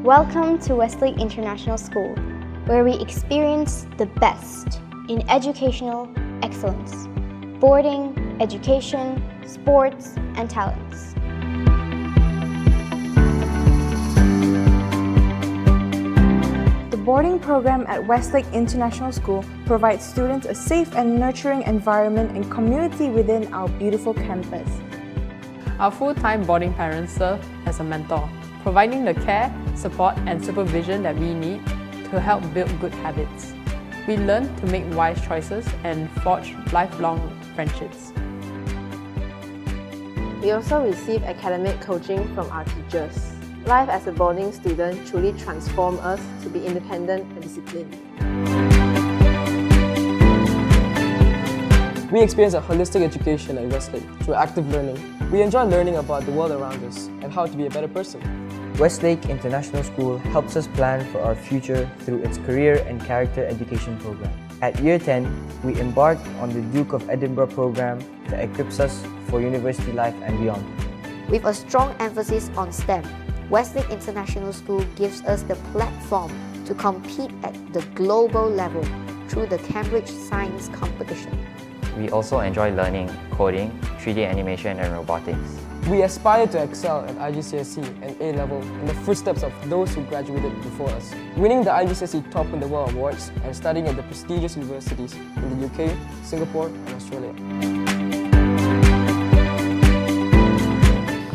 Welcome to Westlake International School, where we experience the best in educational excellence, boarding, education, sports, and talents. The boarding program at Westlake International School provides students a safe and nurturing environment and community within our beautiful campus. Our full-time boarding parents serve as a mentor, providing the care, support and supervision that we need to help build good habits. We learn to make wise choices and forge lifelong friendships. We also receive academic coaching from our teachers. Life as a boarding student truly transforms us to be independent and disciplined. We experience a holistic education at Westlake through active learning. We enjoy learning about the world around us and how to be a better person. Westlake International School helps us plan for our future through its career and character education program. At Year 10, we embark on the Duke of Edinburgh program that equips us for university life and beyond. With a strong emphasis on STEM, Westlake International School gives us the platform to compete at the global level through the Cambridge Science Competition. We also enjoy learning coding, 3D animation and robotics. We aspire to excel at IGCSE and A-level in the footsteps of those who graduated before us, winning the IGCSE Top in the World Awards and studying at the prestigious universities in the UK, Singapore and Australia.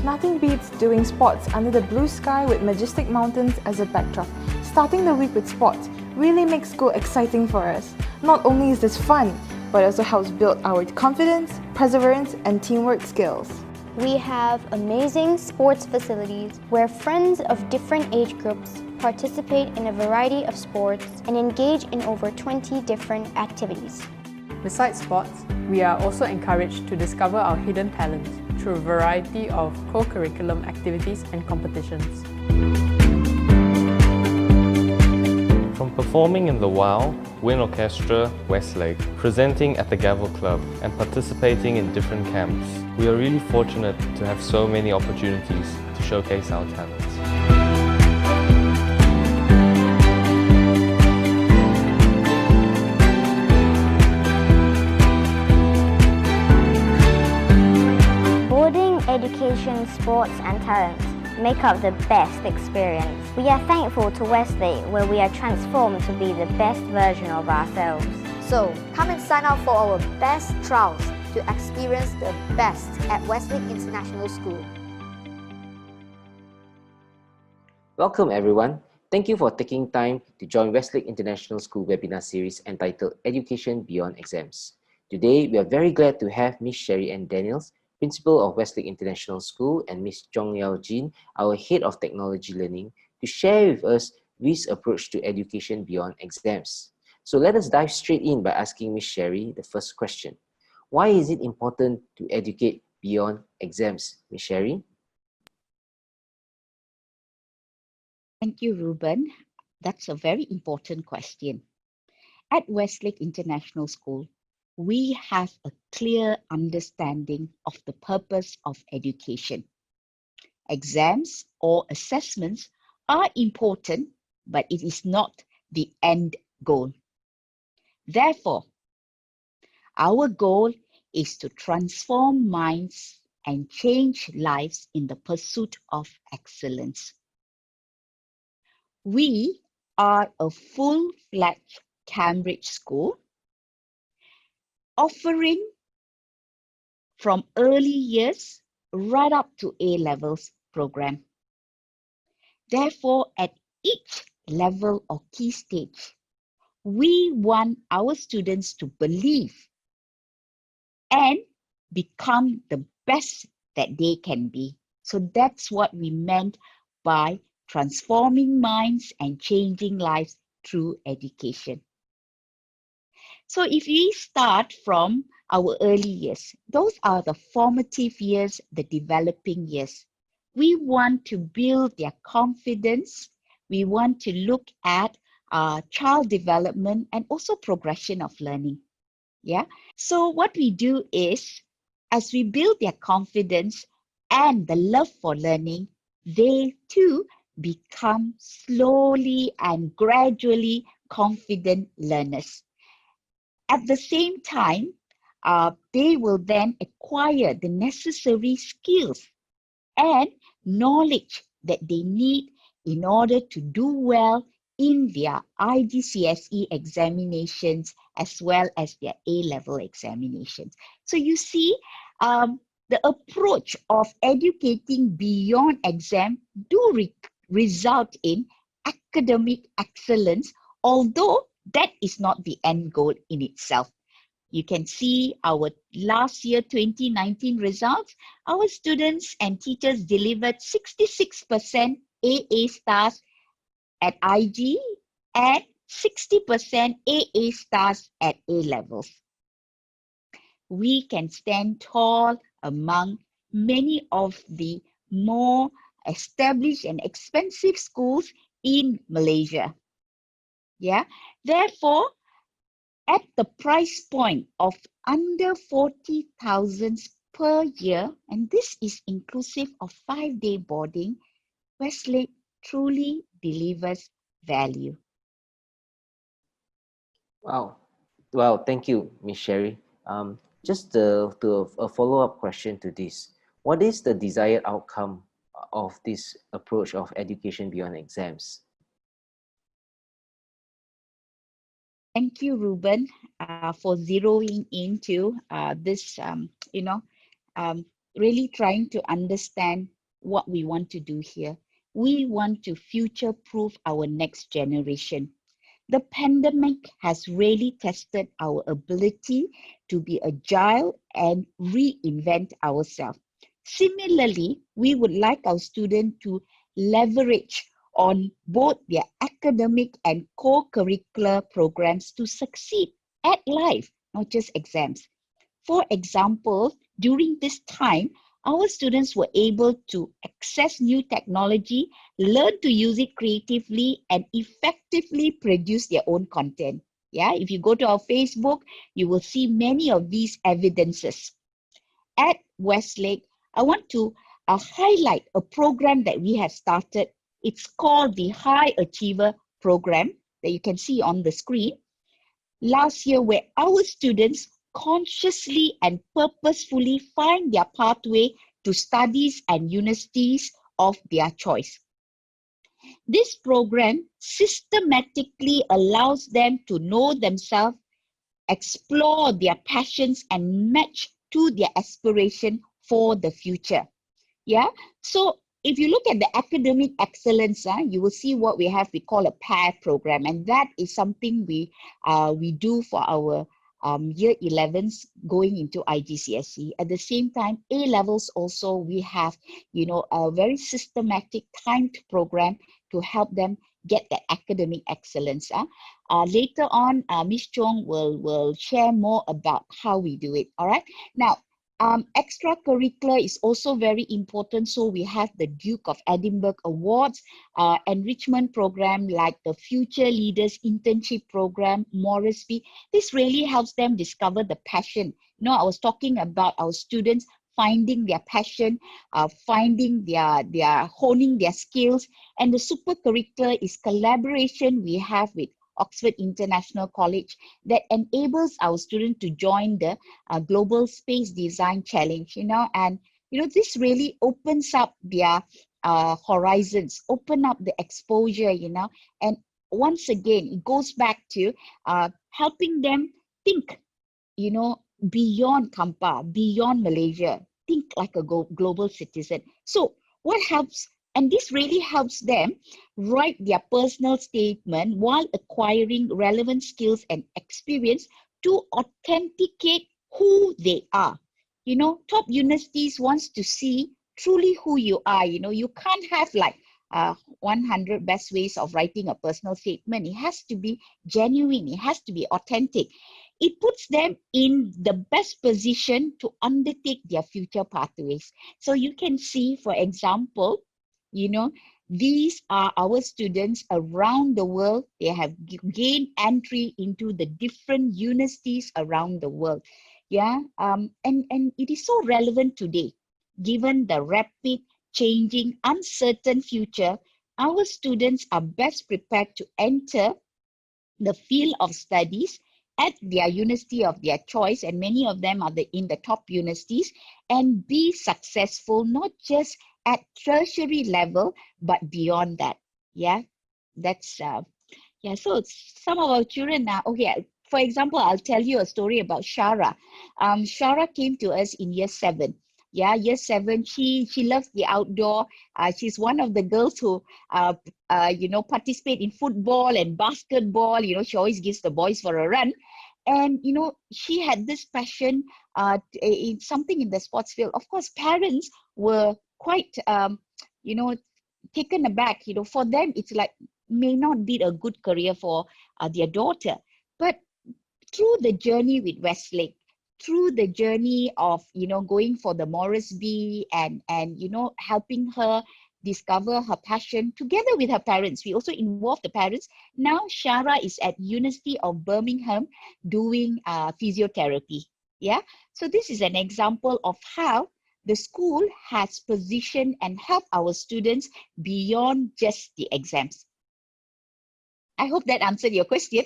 Nothing beats doing sports under the blue sky with majestic mountains as a backdrop. Starting the week with sports really makes school exciting for us. Not only is this fun, but also helps build our confidence, perseverance, and teamwork skills. We have amazing sports facilities where friends of different age groups participate in a variety of sports and engage in over 20 different activities. Besides sports, we are also encouraged to discover our hidden talents through a variety of co-curriculum activities and competitions. From performing in the WOW, Wind Orchestra, Westlake, presenting at the Gavel Club and participating in different camps, we are really fortunate to have so many opportunities to showcase our talents. Boarding, education, sports and talents make up the best experience. We are thankful to Westlake where we are transformed to be the best version of ourselves. So, come and sign up for our best trials to experience the best at Westlake International School. Welcome everyone. Thank you for taking time to join Westlake International School webinar series entitled Education Beyond Exams. Today, we are very glad to have Ms. Sherry Ann Daniels, Principal of Westlake International School, and Ms. Chong Yao Jin, our Head of Technology Learning, to share with us WI's approach to education beyond exams. So let us dive straight in by asking Ms. Sherry the first question. Why is it important to educate beyond exams, Ms. Sherry? Thank you, Ruben. That's a very important question. At Westlake International School, we have a clear understanding of the purpose of education. Exams or assessments are important, but it is not the end goal. Therefore, our goal is to transform minds and change lives in the pursuit of excellence. We are a full-fledged Cambridge school offering from early years right up to A-levels program. Therefore, at each level or key stage, we want our students to believe and become the best that they can be. So that's what we meant by transforming minds and changing lives through education. So if we start from our early years, those are the formative years, the developing years. We want to build their confidence. We want to look at child development and also progression of learning. Yeah. So what we do is, as we build their confidence and the love for learning, they too become slowly and gradually confident learners. At the same time, they will then acquire the necessary skills and knowledge that they need in order to do well in their IGCSE examinations as well as their A-level examinations. So you see, the approach of educating beyond exam do result in academic excellence, although that is not the end goal in itself. You can see our last year 2019 results. Our students and teachers delivered 66% AA stars at IG and 60% AA stars at A levels. We can stand tall among many of the more established and expensive schools in Malaysia. Yeah, therefore, at the price point of under 40,000 per year, and this is inclusive of 5-day boarding, Westlake truly delivers value. Wow. Wow, thank you, Ms. Sherry. Just a follow-up question to this. What is the desired outcome of this approach of education beyond exams? Thank you, Ruben, for zeroing into this, really trying to understand what we want to do here. We want to future-proof our next generation. The pandemic has really tested our ability to be agile and reinvent ourselves. Similarly, we would like our students to leverage on both their academic and co-curricular programs to succeed at life, not just exams. For example, during this time, our students were able to access new technology, learn to use it creatively, and effectively produce their own content. Yeah, if you go to our Facebook, you will see many of these evidences. At Westlake, I want to highlight a program that we have started. It's called the High Achiever Program that you can see on the screen. Last year, where our students consciously and purposefully find their pathway to studies and universities of their choice. This program systematically allows them to know themselves, explore their passions, and match to their aspiration for the future. Yeah, so if you look at the academic excellence, you will see what we call a pair program, and that is something we do for our year 11s going into IGCSE. At the same time, A levels also, we have a very systematic timed program to help them get that academic excellence. Later on, Ms. Chong will share more about how we do it. All right. Now, extracurricular is also very important. So we have the Duke of Edinburgh Awards, enrichment program like the Future Leaders Internship Program, Morrisby. This really helps them discover the passion. I was talking about our students finding their passion, honing their skills. And the super curricular is collaboration we have with Oxford International College that enables our students to join the Global Space Design Challenge, and this really opens up their horizons, open up the exposure, and once again, it goes back to helping them think, beyond Kampa, beyond Malaysia, think like a global citizen. So what helps, and this really helps them write their personal statement while acquiring relevant skills and experience to authenticate who they are. Top universities wants to see truly who you are. You can't have like 100 best ways of writing a personal statement. It has to be genuine. It has to be authentic. It puts them in the best position to undertake their future pathways. So you can see, for example, these are our students around the world. They have gained entry into the different universities around the world. Yeah, and it is so relevant today, given the rapid, changing, uncertain future. our students are best prepared to enter the field of studies at their university of their choice, and many of them are in the top universities, and be successful not just at tertiary level but beyond that. Yeah, that's yeah. So some of our children now. Okay, for example, I'll tell you a story about Shara. Shara came to us in year 7. Yeah, year 7. She loves the outdoor. She's one of the girls who participate in football and basketball. She always gives the boys for a run. And she had this passion in something in the sports field. Of course, parents were quite taken aback. For them, it's like may not be a good career for their daughter. But through the journey with Westlake, through the journey of going for the Morrisby and helping her discover her passion together with her parents. We also involved the parents. Now Shara is at University of Birmingham doing physiotherapy. Yeah, so this is an example of how the school has positioned and helped our students beyond just the exams. I hope that answered your question.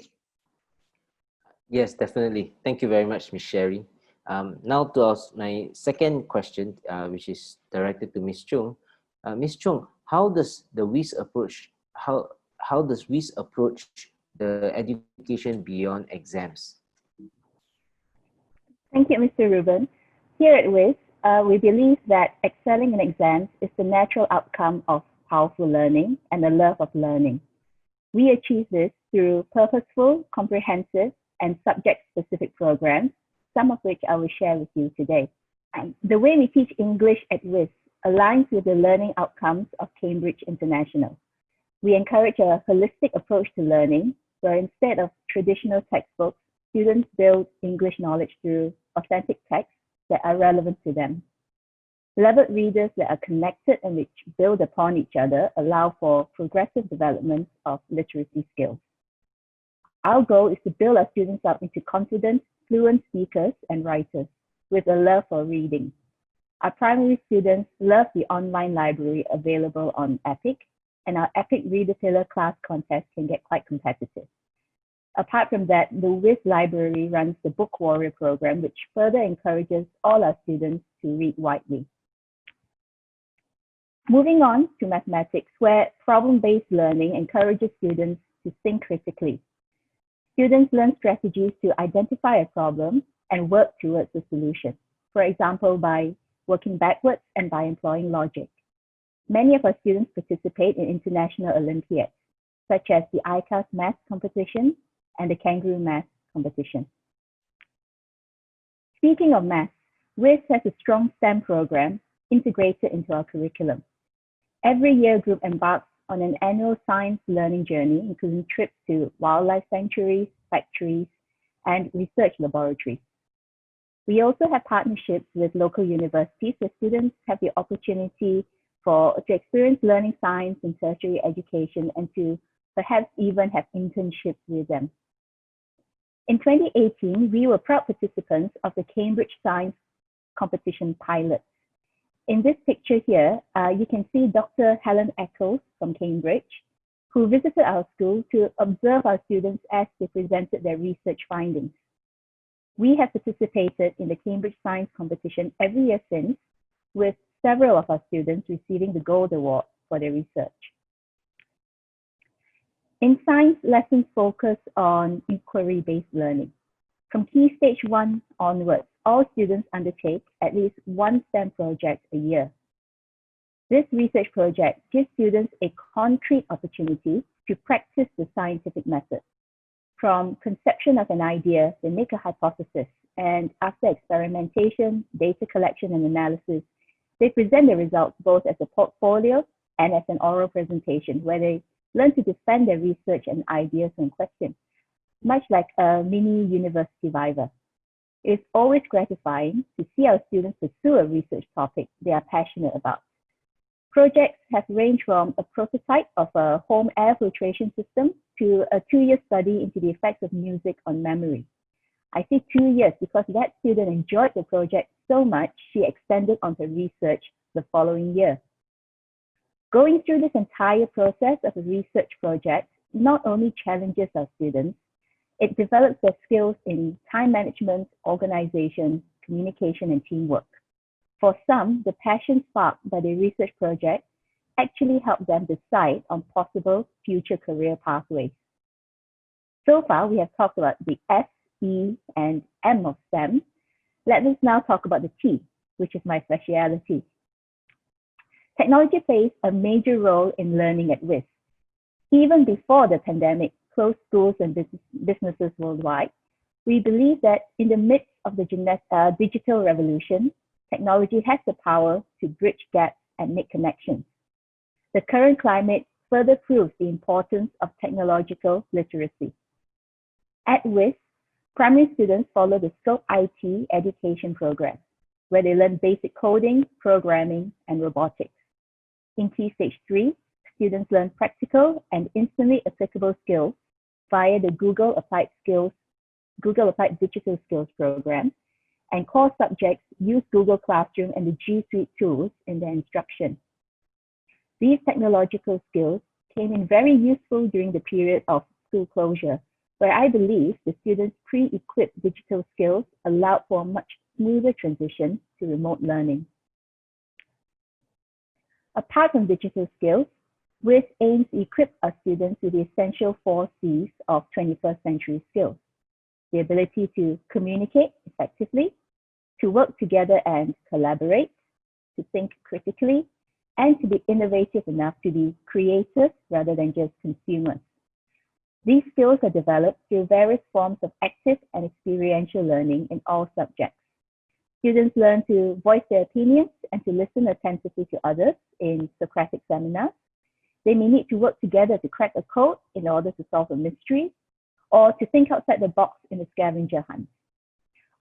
Yes, definitely. Thank you very much, Ms. Sherry. Now to my second question, which is directed to Ms. Chung. Ms. Chung, how does the WIS approach the education beyond exams? Thank you, Mr. Ruben. Here at WIS, we believe that excelling in exams is the natural outcome of powerful learning and the love of learning. We achieve this through purposeful, comprehensive, and subject-specific programs, some of which I will share with you today. The way we teach English at WIS aligns with the learning outcomes of Cambridge International. We encourage a holistic approach to learning, where instead of traditional textbooks, students build English knowledge through authentic texts that are relevant to them. Levered readers that are connected and which build upon each other allow for progressive development of literacy skills. Our goal is to build our students up into confident, fluent speakers and writers with a love for reading. Our primary students love the online library available on EPIC, and our EPIC Reader Tiller class contest can get quite competitive. Apart from that, the WIS Library runs the Book Warrior program, which further encourages all our students to read widely. Moving on to mathematics, where problem-based learning encourages students to think critically. Students learn strategies to identify a problem and work towards a solution, for example, by working backwards and by employing logic. Many of our students participate in international Olympiads, such as the ICAS Math Competition and the Kangaroo Math Competition. Speaking of math, WIS has a strong STEM program integrated into our curriculum. Every year, group embarks on an annual science learning journey, including trips to wildlife sanctuaries, factories, and research laboratories. We also have partnerships with local universities where students have the opportunity to experience learning science in tertiary education and to perhaps even have internships with them. In 2018, we were proud participants of the Cambridge Science Competition pilot. In this picture here, you can see Dr. Helen Eccles from Cambridge, who visited our school to observe our students as they presented their research findings. We have participated in the Cambridge Science Competition every year since, with several of our students receiving the Gold Award for their research. In science, lessons focus on inquiry-based learning. From Key Stage 1 onwards, all students undertake at least one STEM project a year. This research project gives students a concrete opportunity to practice the scientific method. From conception of an idea, they make a hypothesis, and after experimentation, data collection, and analysis, they present the results both as a portfolio and as an oral presentation, where they learn to defend their research and ideas when questioned, much like a mini university viva. It's always gratifying to see our students pursue a research topic they are passionate about. Projects have ranged from a prototype of a home air filtration system to a 2-year study into the effects of music on memory. I say 2 years because that student enjoyed the project so much, she extended on her research the following year. Going through this entire process of a research project not only challenges our students, it develops their skills in time management, organization, communication, and teamwork. For some, the passion sparked by the research project actually helped them decide on possible future career pathways. So far, we have talked about the S, E, and M of STEM. Let us now talk about the T, which is my specialty. Technology plays a major role in learning at WIS. Even before the pandemic closed schools and businesses worldwide, we believe that in the midst of the digital revolution, technology has the power to bridge gaps and make connections. The current climate further proves the importance of technological literacy. At WIS, primary students follow the Scope IT education program, where they learn basic coding, programming, and robotics. In Key Stage 3, students learn practical and instantly applicable skills via the Google Applied Digital Skills program, and core subjects use Google Classroom and the G Suite tools in their instruction. These technological skills came in very useful during the period of school closure, where I believe the students' pre-equipped digital skills allowed for a much smoother transition to remote learning. Apart from digital skills, WIS aims to equip our students with the essential 4 Cs of 21st century skills: the ability to communicate effectively, to work together and collaborate, to think critically, and to be innovative enough to be creative rather than just consumers. These skills are developed through various forms of active and experiential learning in all subjects. Students learn to voice their opinions and to listen attentively to others in Socratic seminars. They may need to work together to crack a code in order to solve a mystery, or to think outside the box in a scavenger hunt.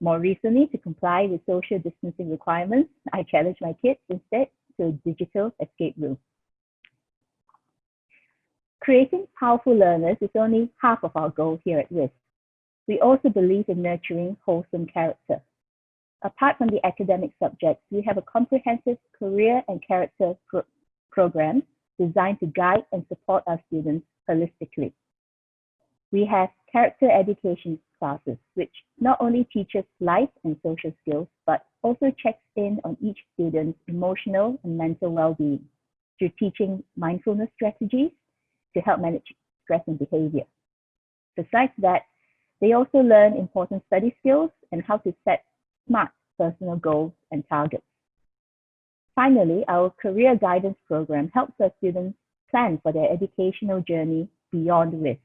More recently, to comply with social distancing requirements, I challenged my kids instead to a digital escape room. Creating powerful learners is only half of our goal here at WIS. We also believe in nurturing wholesome character. Apart from the academic subjects, we have a comprehensive career and character program designed to guide and support our students holistically. We have character education classes, which not only teaches life and social skills, but also checks in on each student's emotional and mental well-being through teaching mindfulness strategies to help manage stress and behavior. Besides that, they also learn important study skills and how to set smart personal goals and targets. Finally, our career guidance program helps our students plan for their educational journey beyond WIS.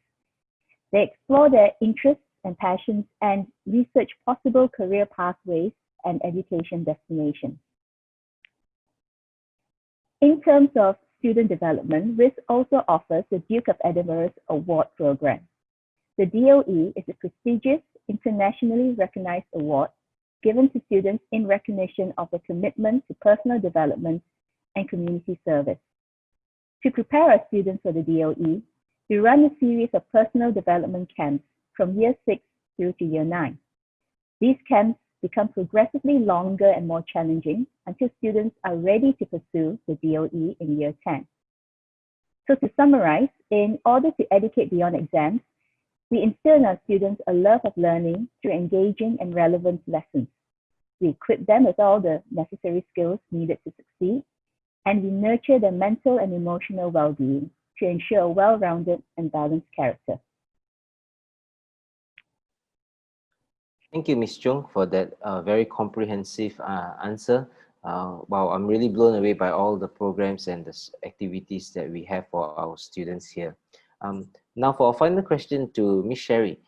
They explore their interests and passions and research possible career pathways and education destinations. In terms of student development, WIS also offers the Duke of Edinburgh's Award Program. The DOE is a prestigious, internationally recognized award given to students in recognition of their commitment to personal development and community service. To prepare our students for the DOE, we run a series of personal development camps from year 6 through to year 9. These camps become progressively longer and more challenging until students are ready to pursue the DOE in year 10. So to summarize, in order to educate beyond exams, we instill in our students a love of learning through engaging and relevant lessons. We equip them with all the necessary skills needed to succeed, and we nurture their mental and emotional well-being to ensure a well-rounded and balanced character. Thank you, Ms. Chung, for that very comprehensive answer. Wow, I'm really blown away by all the programs and the activities that we have for our students here. Now for our final question to Ms. Sherry.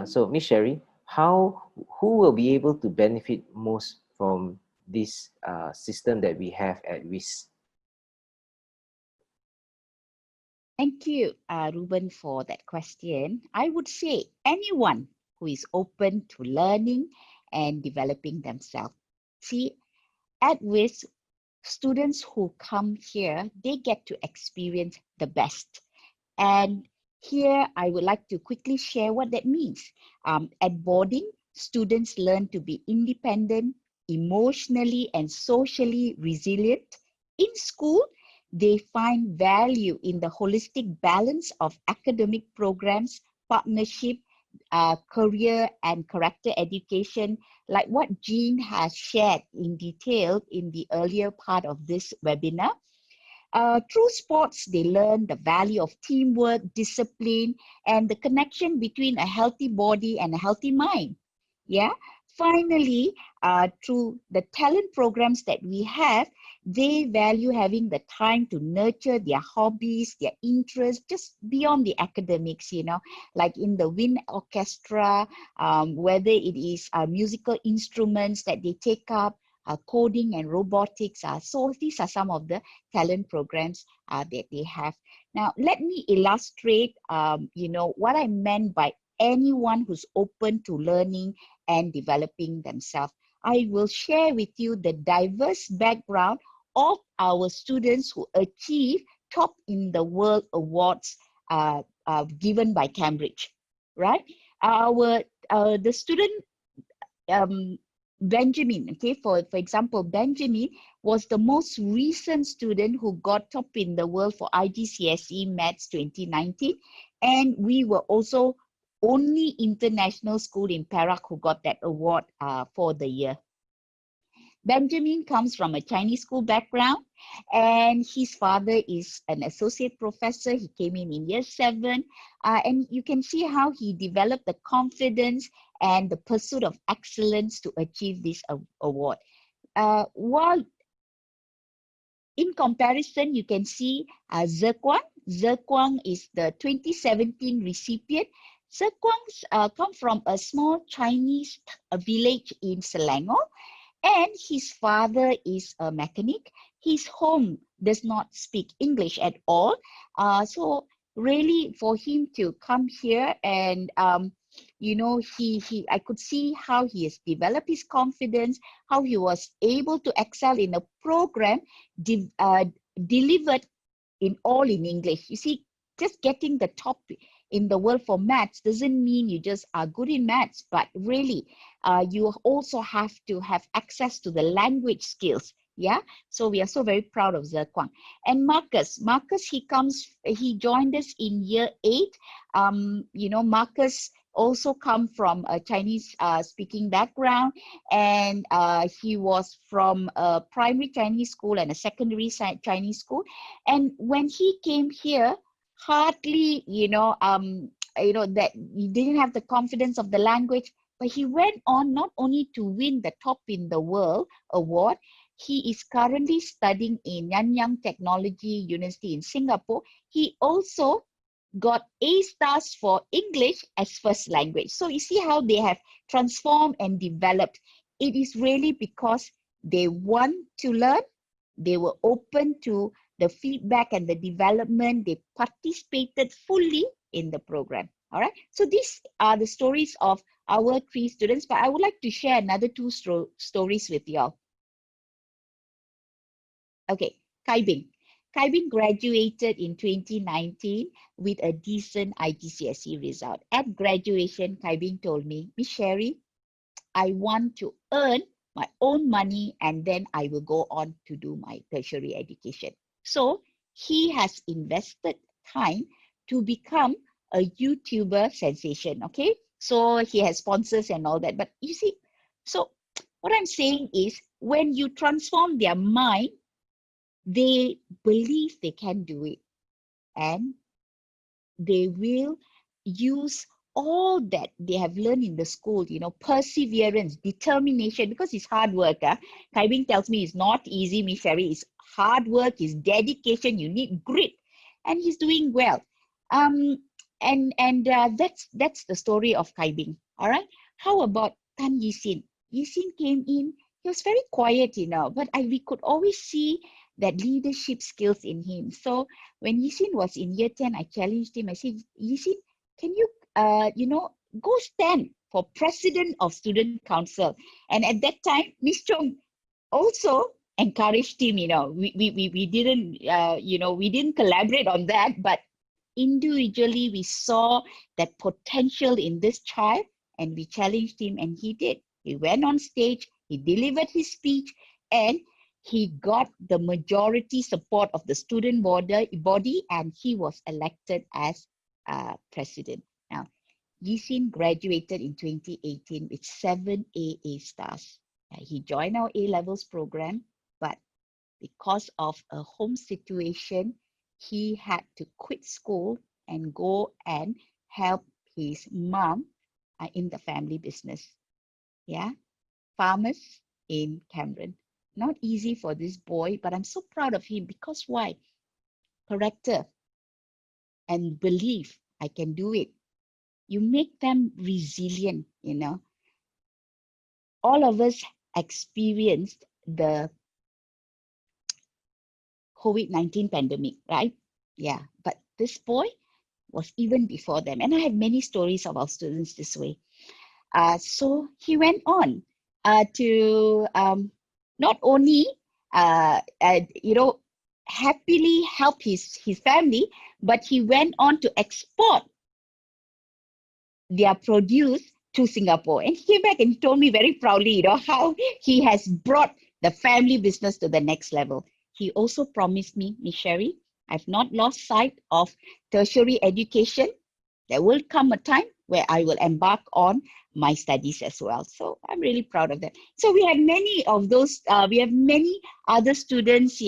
So Ms. Sherry, who will be able to benefit most from this system that we have at WIS? Thank you, Ruben, for that question. I would say anyone who is open to learning and developing themselves. See, at WIS, students who come here, they get to experience the best. And here, I would like to quickly share what that means. At boarding, students learn to be independent, emotionally and socially resilient. In school, they find value in the holistic balance of academic programs, partnership, career and character education, like what Jean has shared in detail in the earlier part of this webinar. Through sports, they learn the value of teamwork, discipline, and the connection between a healthy body and a healthy mind. Yeah. Finally, through the talent programs that we have, they value having the time to nurture their hobbies, their interests, just beyond the academics, you know, like in the wind orchestra, whether it is musical instruments that they take up, coding and robotics. So these are some of the talent programs that they have. Now, let me illustrate, you know, what I meant by anyone who's open to learning and developing themselves. I will share with you the diverse background of our students who achieve top in the world awards given by Cambridge, right? The student Benjamin, okay, for example, Benjamin was the most recent student who got top in the world for IGCSE Maths 2019, and we were also only international school in Perak who got that award for the year. Benjamin comes from a Chinese school background, and his father is an associate professor. He came in year 7, and you can see how he developed the confidence and the pursuit of excellence to achieve this award. While in comparison, you can see Zekwang. Zekwang is the 2017 recipient. Zekwang comes from a small Chinese village in Selangor, and his father is a mechanic. His home does not speak English at all. So really for him to come here and, you know, I could see how he has developed his confidence, how he was able to excel in a program delivered in English. You see, just getting the top in the world for maths doesn't mean you just are good in maths, but really you also have to have access to the language skills. Yeah, so we are so very proud of Zekwang. And Marcus, he joined us in year 8. You know, Marcus also come from a Chinese speaking background, and he was from a primary Chinese school and a secondary Chinese school. And when he came here, hardly, that he didn't have the confidence of the language, but he went on not only to win the top in the world award. He is currently studying in Nanyang Technology University in Singapore. He also got A stars for English as first language. So you see how they have transformed and developed. It is really because they want to learn, they were open to the feedback and the development, they participated fully in the program. All right, so these are the stories of our 3 students, but I would like to share another 2 stories with you all. Okay, Kai Bing. Kai Bing graduated in 2019 with a decent IGCSE result. At graduation, Kai Bing told me, Miss Sherry, I want to earn my own money and then I will go on to do my tertiary education. So he has invested time to become a YouTuber sensation, okay? So he has sponsors and all that. But you see, so what I'm saying is when you transform their mind, they believe they can do it, and they will use all that they have learned in the school, you know, perseverance, determination, because it's hard work. Kai Bing tells me it's not easy, Miss Sherry. It's hard work, it's dedication, you need grit, and he's doing well. That's the story of Kai Bing. All right. How about Tan Yisin? Yisin came in, he was very quiet, you know, but we could always see that leadership skills in him. So when Yisin was in year 10, I challenged him. I said, Yisin, can you, go stand for president of student council? And at that time, Miss Chong also encouraged him, you know, we didn't collaborate on that, but individually we saw that potential in this child and we challenged him, and he did. He went on stage, he delivered his speech, and he got the majority support of the student body and he was elected as president. Now, Yisin graduated in 2018 with 7 AA stars. He joined our A-levels program, but because of a home situation, he had to quit school and go and help his mom in the family business. Yeah, farmers in Cameron. Not easy for this boy, but I'm so proud of him because why? Character and belief. I can do it. You make them resilient, you know. All of us experienced the COVID-19 pandemic, right? Yeah, but this boy was even before them. And I have many stories of our students this way. So he went on to not only, happily help his family, but he went on to export their produce to Singapore. And he came back and told me very proudly, how he has brought the family business to the next level. He also promised me, Miss Sherry, I've not lost sight of tertiary education. There will come a time where I will embark on my studies as well. So I'm really proud of that. So we have many of those, we have many other students,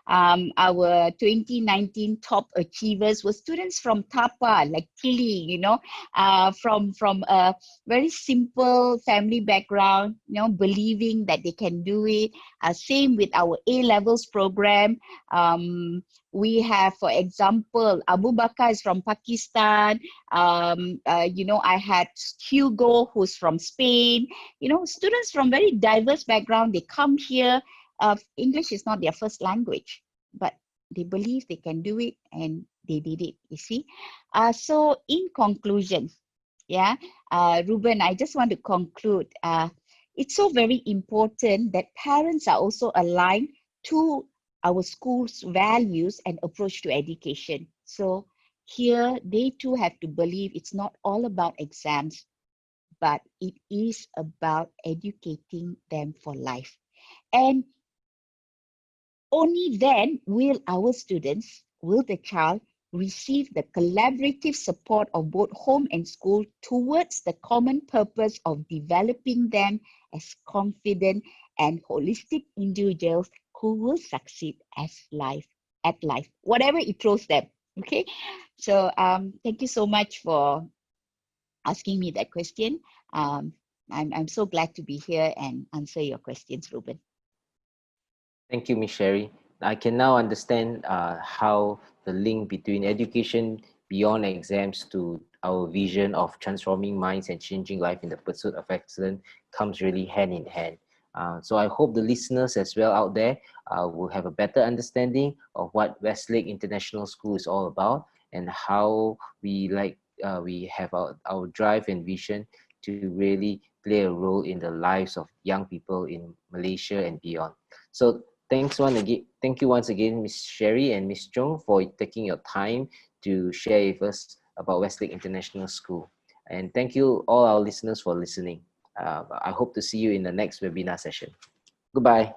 our 2019 top achievers were students from Tapa, like Kili, from a very simple family background, believing that they can do it. Same with our A-levels program. We have, for example, Abu Bakar is from Pakistan. I had Hugo, who's from Spain. Students from very diverse background, they come here. English is not their first language, but they believe they can do it and they did it, you see. So in conclusion, Ruben, I just want to conclude. It's so very important that parents are also aligned to our school's values and approach to education. So here, they too have to believe it's not all about exams, but it is about educating them for life. And only then will our students, will the child, receive the collaborative support of both home and school towards the common purpose of developing them as confident and holistic individuals who will succeed at life, whatever it throws them. Okay, so thank you so much for asking me that question. I'm so glad to be here and answer your questions, Ruben. Thank you, Ms. Sherry. I can now understand how the link between education beyond exams to our vision of transforming minds and changing life in the pursuit of excellence comes really hand in hand. So I hope the listeners as well out there will have a better understanding of what Westlake International School is all about and how we have our drive and vision to really play a role in the lives of young people in Malaysia and beyond. So thank you once again, Ms. Sherry and Ms. Chong, for taking your time to share with us about Westlake International School. And thank you all our listeners for listening. I hope to see you in the next webinar session. Goodbye.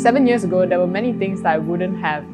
Seven years ago, there were many things that I wouldn't have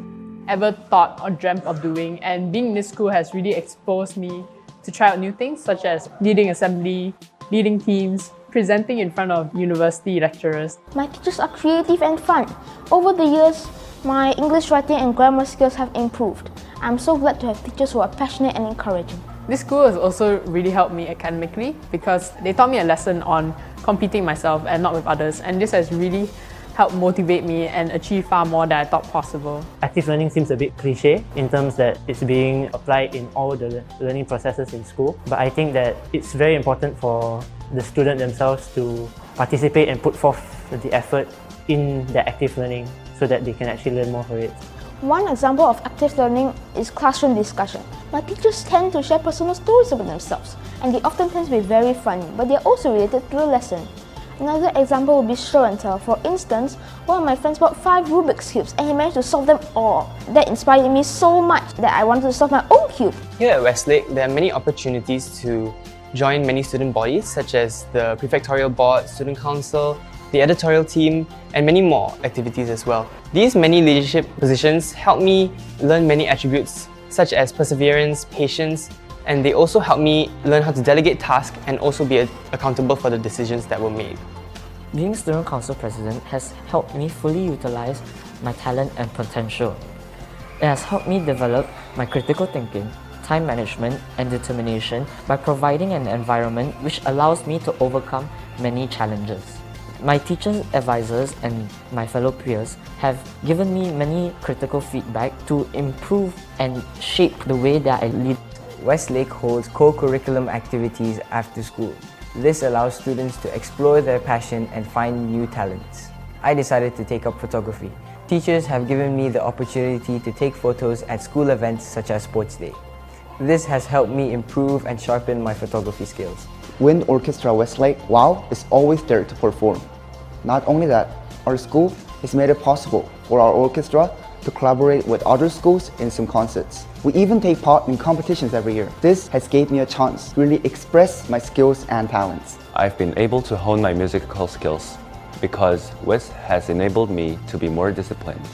ever thought or dreamt of doing, and being in this school has really exposed me to try out new things such as leading assembly, leading teams, presenting in front of university lecturers. My teachers are creative and fun. Over the years, my English writing and grammar skills have improved. I'm so glad to have teachers who are passionate and encouraging. This school has also really helped me academically because they taught me a lesson on competing myself and not with others, and this has really helped motivate me and achieve far more than I thought possible. Active learning seems a bit cliche in terms that it's being applied in all the learning processes in school, but I think that it's very important for the student themselves to participate and put forth the effort in their active learning so that they can actually learn more for it. One example of active learning is classroom discussion. My teachers tend to share personal stories about themselves, and they often tend to be very funny, but they are also related to the lesson. Another example would be show and tell. For instance, one of my friends bought 5 Rubik's Cubes and he managed to solve them all. That inspired me so much that I wanted to solve my own cube. Here at Westlake, there are many opportunities to join many student bodies such as the prefectorial board, student council, the editorial team, and many more activities as well. These many leadership positions help me learn many attributes such as perseverance, patience, and they also help me learn how to delegate tasks and also be accountable for the decisions that were made. Being Student Council President has helped me fully utilize my talent and potential. It has helped me develop my critical thinking, time management, and determination by providing an environment which allows me to overcome many challenges. My teachers, advisors, and my fellow peers have given me many critical feedback to improve and shape the way that I lead. Westlake holds co-curriculum activities after school. This allows students to explore their passion and find new talents. I decided to take up photography. Teachers have given me the opportunity to take photos at school events such as Sports Day. This has helped me improve and sharpen my photography skills. Wind Orchestra Westlake, WOW, is always there to perform. Not only that, our school has made it possible for our orchestra to collaborate with other schools in some concerts. We even take part in competitions every year. This has gave me a chance to really express my skills and talents. I've been able to hone my musical skills because WIS has enabled me to be more disciplined,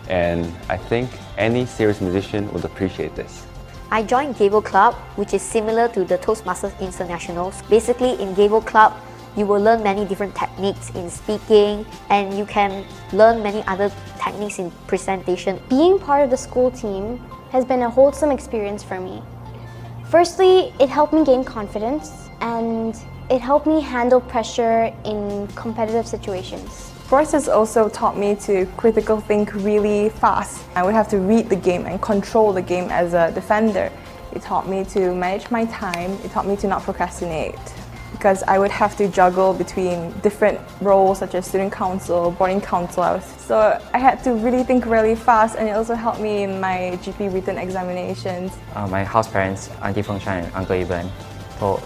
and I think any serious musician would appreciate this. I joined Gable Club, which is similar to the Toastmasters Internationals. Basically, in Gable Club, you will learn many different techniques in speaking, and you can learn many other techniques in presentation. Being part of the school team has been a wholesome experience for me. Firstly, it helped me gain confidence, and it helped me handle pressure in competitive situations. Sports has also taught me to critical think really fast. I would have to read the game and control the game as a defender. It taught me to manage my time. It taught me to not procrastinate, because I would have to juggle between different roles such as student council, boarding council. So I had to really think really fast, and it also helped me in my GP written examinations. My house parents, Auntie Feng Chan and Uncle Iban,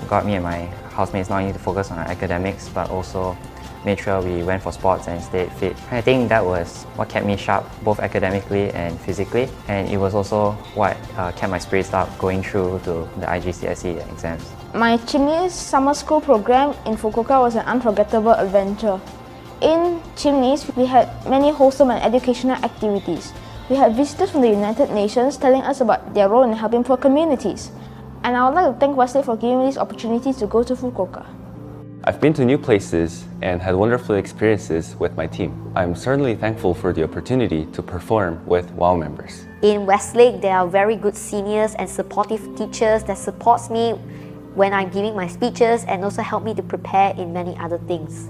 got me and my housemates not only to focus on our academics but also made sure we went for sports and stayed fit. I think that was what kept me sharp, both academically and physically, and it was also what kept my spirits up going through to the IGCSE exams. My Chimneys summer school program in Fukuoka was an unforgettable adventure. In Chimneys, we had many wholesome and educational activities. We had visitors from the United Nations telling us about their role in helping poor communities. And I would like to thank Westlake for giving me these opportunities to go to Fukuoka. I've been to new places and had wonderful experiences with my team. I'm certainly thankful for the opportunity to perform with WOW members. In Westlake, there are very good seniors and supportive teachers that supports me when I'm giving my speeches and also help me to prepare in many other things.